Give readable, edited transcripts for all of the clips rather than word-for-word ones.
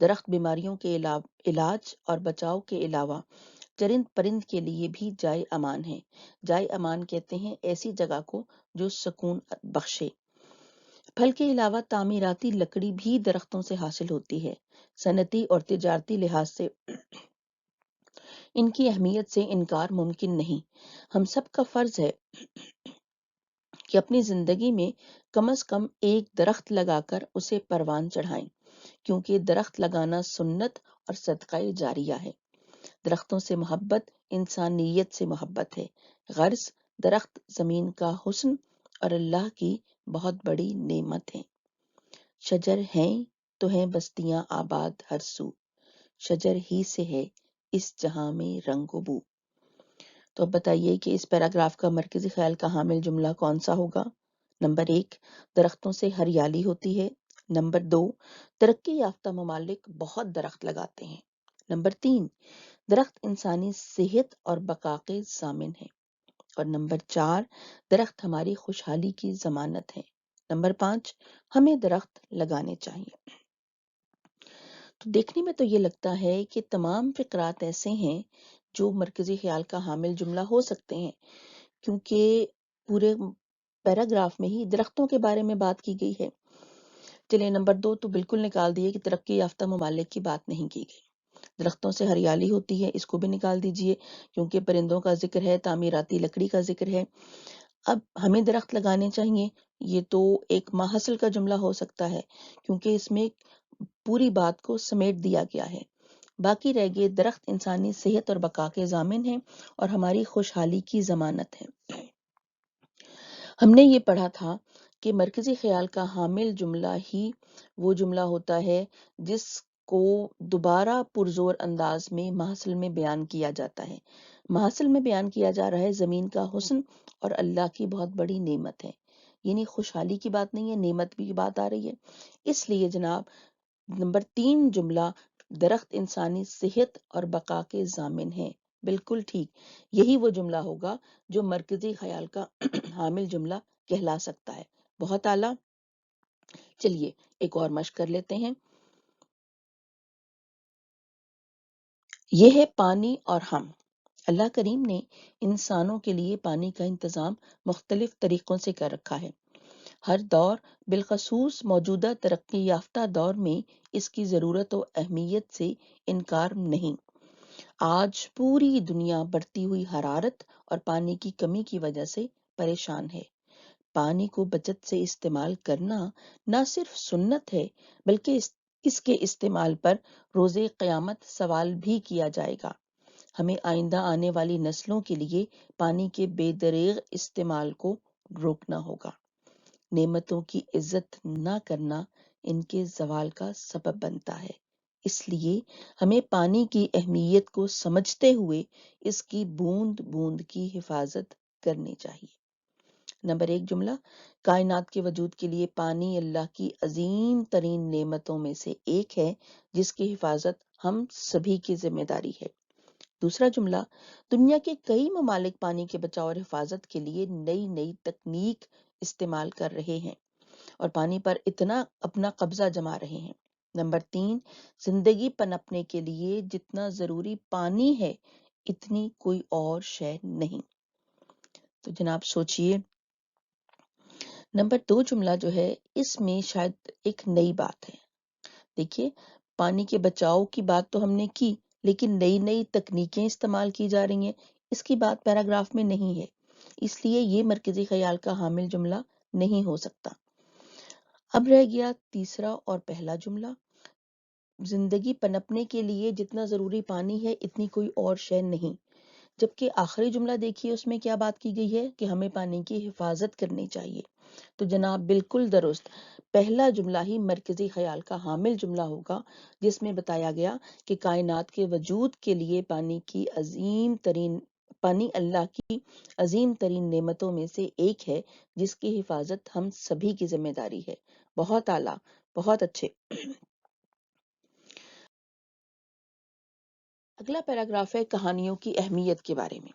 درخت بیماریوں کے علاج اور بچاؤ کے علاوہ چرند پرند کے لیے بھی جائے امان ہے۔ جائے امان کہتے ہیں ایسی جگہ کو جو سکون بخشے۔ پھل کے علاوہ تعمیراتی لکڑی بھی درختوں سے حاصل ہوتی ہے۔ صنعتی اور تجارتی لحاظ سے ان کی اہمیت سے انکار ممکن نہیں۔ ہم سب کا فرض ہے کہ اپنی زندگی میں کم از کم ایک درخت لگا کر اسے پروان چڑھائیں، کیونکہ درخت لگانا سنت اور صدقہ جاریہ ہے۔ درختوں سے محبت انسانیت سے محبت ہے۔ غرض درخت زمین کا حسن اور اللہ کی بہت بڑی نعمت ہے۔ شجر ہیں تو ہیں بستیاں آباد ہر سو، شجر ہی سے ہے اس جہاں میں رنگ و بو۔ تو اب بتائیے کہ اس پیراگراف کا مرکزی خیال کا حامل جملہ کون سا ہوگا؟ نمبر 1، درختوں سے ہریالی ہوتی ہے۔ نمبر 2، ترقی یافتہ ممالک بہت درخت لگاتے ہیں۔ نمبر 3، درخت انسانی صحت اور بقا کے ضامن ہے۔ اور نمبر 4، درخت ہماری خوشحالی کی ضمانت ہے۔ نمبر 5، ہمیں درخت لگانے چاہیے۔ تو دیکھنے میں تو یہ لگتا ہے کہ تمام فقرات ایسے ہیں جو مرکزی خیال کا حامل جملہ ہو سکتے ہیں، کیونکہ پورے پیراگراف میں ہی درختوں کے بارے میں بات کی گئی ہے۔ چلیں نمبر 2 تو بالکل نکال دیے کہ ترقی یافتہ ممالک کی بات نہیں کی گئی۔ درختوں سے ہریالی ہوتی ہے، اس کو بھی نکال دیجئے، کیونکہ پرندوں کا ذکر ہے، تعمیراتی لکڑی کا ذکر ہے۔ اب ہمیں درخت لگانے چاہیے، یہ تو ایک ماحصل کا جملہ ہو سکتا ہے، کیونکہ اس میں پوری بات کو سمیٹ دیا گیا ہے۔ باقی رہ گئے درخت انسانی صحت اور بقا کے ضامن ہیں اور ہماری خوشحالی کی ضمانت ہے۔ ہم نے یہ پڑھا تھا کہ مرکزی خیال کا حامل جملہ ہی وہ جملہ ہوتا ہے جس کو دوبارہ پرزور انداز میں محصل میں بیان کیا جاتا ہے۔ محصل میں بیان کیا جا رہا ہے زمین کا حسن اور اللہ کی بہت بڑی نعمت ہے، یعنی خوشحالی کی بات نہیں ہے، نعمت کی بات آ رہی ہے۔ اس لیے جناب نمبر 3 جملہ درخت انسانی صحت اور بقا کے ضامن ہے، بالکل ٹھیک، یہی وہ جملہ ہوگا جو مرکزی خیال کا حامل جملہ کہلا سکتا ہے۔ بہت اعلیٰ۔ چلیے ایک اور مشق کر لیتے ہیں۔ یہ ہے پانی اور ہم۔ اللہ کریم نے انسانوں کے لیے پانی کا انتظام مختلف طریقوں سے کر رکھا ہے۔ ہر دور بالخصوص موجودہ ترقی یافتہ دور میں اس کی ضرورت و اہمیت سے انکار نہیں۔ آج پوری دنیا بڑھتی ہوئی حرارت اور پانی کی کمی کی وجہ سے پریشان ہے۔ پانی کو بچت سے استعمال کرنا نہ صرف سنت ہے بلکہ اس کے استعمال پر روز قیامت سوال بھی کیا جائے گا۔ ہمیں آئندہ آنے والی نسلوں کے لیے پانی کے بے دریغ استعمال کو روکنا ہوگا۔ نعمتوں کی عزت نہ کرنا ان کے زوال کا سبب بنتا ہے۔ اس لیے ہمیں پانی کی اہمیت کو سمجھتے ہوئے اس کی بوند بوند کی حفاظت کرنی چاہیے۔ نمبر 1 جملہ، کائنات کے وجود کے لیے پانی اللہ کی عظیم ترین نعمتوں میں سے ایک ہے جس کی حفاظت ہم سبھی کی ذمہ داری ہے۔ دوسرا جملہ، دنیا کے کئی ممالک پانی کے بچاؤ اور حفاظت کے لیے نئی نئی تکنیک استعمال کر رہے ہیں اور پانی پر اتنا اپنا قبضہ جما رہے ہیں۔ نمبر 3، زندگی پنپنے کے لیے جتنا ضروری پانی ہے اتنی کوئی اور شے نہیں۔ تو جناب سوچئے، نمبر 2 جملہ جو ہے اس میں شاید ایک نئی بات ہے۔ دیکھیے پانی کے بچاؤ کی بات تو ہم نے کی، لیکن نئی نئی تکنیکیں استعمال کی جا رہی ہیں، اس کی بات پیراگراف میں نہیں ہے، اس لیے یہ مرکزی خیال کا حامل جملہ نہیں ہو سکتا۔ اب رہ گیا تیسرا اور پہلا جملہ، زندگی پنپنے کے لیے جتنا ضروری پانی ہے اتنی کوئی اور شے نہیں، جبکہ آخری جملہ دیکھیے اس میں کیا بات کی گئی ہے کہ ہمیں پانی کی حفاظت کرنی چاہیے۔ تو جناب بالکل درست، پہلا جملہ ہی مرکزی خیال کا حامل جملہ ہوگا جس میں بتایا گیا کہ کائنات کے وجود کے لیے پانی اللہ کی عظیم ترین نعمتوں میں سے ایک ہے جس کی حفاظت ہم سبھی کی ذمہ داری ہے۔ بہت اعلیٰ، بہت اچھے۔ اگلا پیراگراف ہے کہانیوں کی اہمیت کے بارے میں۔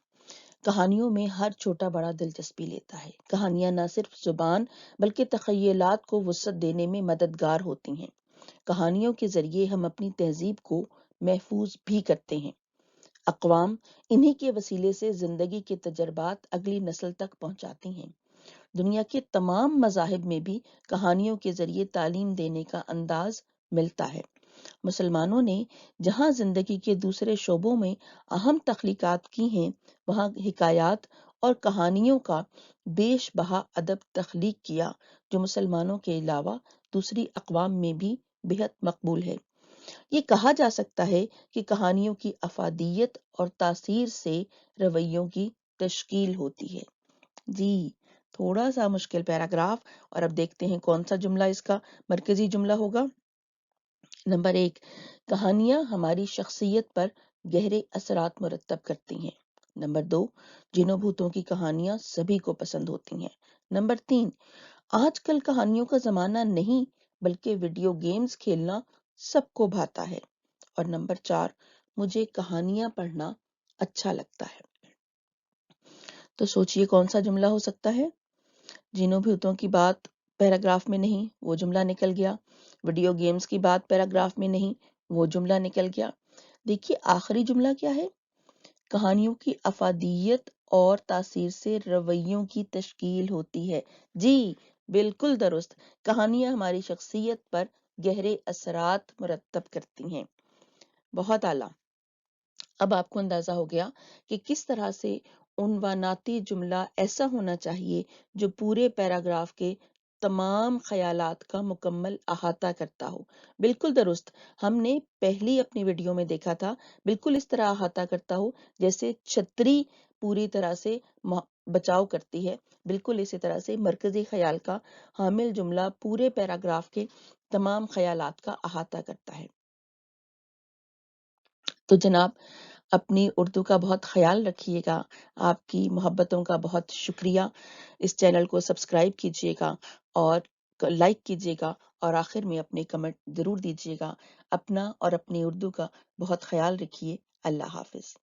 کہانیوں میں ہر چھوٹا بڑا دلچسپی لیتا ہے۔ کہانیاں نہ صرف زبان بلکہ تخیلات کو وسعت دینے میں مددگار ہوتی ہیں۔ کہانیوں کے ذریعے ہم اپنی تہذیب کو محفوظ بھی کرتے ہیں۔ اقوام انہی کے وسیلے سے زندگی کے تجربات اگلی نسل تک پہنچاتی ہیں۔ دنیا کے تمام مذاہب میں بھی کہانیوں کے ذریعے تعلیم دینے کا انداز ملتا ہے۔ مسلمانوں نے جہاں زندگی کے دوسرے شعبوں میں اہم تخلیقات کی ہیں، وہاں حکایات اور کہانیوں کا بیش بہا ادب تخلیق کیا، جو مسلمانوں کے علاوہ دوسری اقوام میں بھی بہت مقبول ہے۔ یہ کہا جا سکتا ہے کہ کہانیوں کی افادیت اور تاثیر سے رویوں کی تشکیل ہوتی ہے۔ جی، تھوڑا سا مشکل پیراگراف، اور اب دیکھتے ہیں کون سا جملہ اس کا مرکزی جملہ ہوگا۔ نمبر 1، کہانیاں ہماری شخصیت پر گہرے اثرات مرتب کرتی ہیں۔ نمبر 2، جنوں بھوتوں کی کہانیاں سبھی کو پسند ہوتی ہیں۔ نمبر 3، آج کل کہانیوں کا زمانہ نہیں بلکہ ویڈیو گیمز کھیلنا سب کو بھاتا ہے۔ اور نمبر 4، مجھے کہانیاں پڑھنا اچھا لگتا ہے۔ تو سوچئے کون سا جملہ ہو سکتا ہے؟ جنوں بھوتوں کی بات پیراگراف میں نہیں، وہ جملہ نکل گیا۔ ویڈیو گیمز کی بات پیراگراف میں نہیں، وہ جملہ نکل گیا۔ دیکھیے آخری جملہ کیا ہے؟ کہانیوں کی افادیت اور تاثیر سے رویوں کی تشکیل ہوتی ہے۔ جی، بالکل درست۔ کہانیاں ہماری شخصیت پر گہرے اثرات مرتب کرتی ہیں۔ بہت اعلیٰ۔ اب آپ کو اندازہ ہو گیا کہ کس طرح سے عنواناتی جملہ ایسا ہونا چاہیے جو پورے پیراگراف کے تمام خیالات کا مکمل احاطہ کرتا ہو۔ بالکل درست، ہم نے پہلی اپنی ویڈیو میں دیکھا تھا، بالکل اس طرح احاطہ کرتا ہو جیسے چھتری پوری طرح سے بچاؤ کرتی ہے، بالکل اسی طرح سے مرکزی خیال کا حامل جملہ پورے پیراگراف کے تمام خیالات کا احاطہ کرتا ہے۔ تو جناب، اپنی اردو کا بہت خیال رکھیے گا۔ آپ کی محبتوں کا بہت شکریہ۔ اس چینل کو سبسکرائب کیجیے گا اور لائک کیجیے گا، اور آخر میں اپنے کمنٹ ضرور دیجیے گا۔ اپنا اور اپنی اردو کا بہت خیال رکھیے۔ اللہ حافظ۔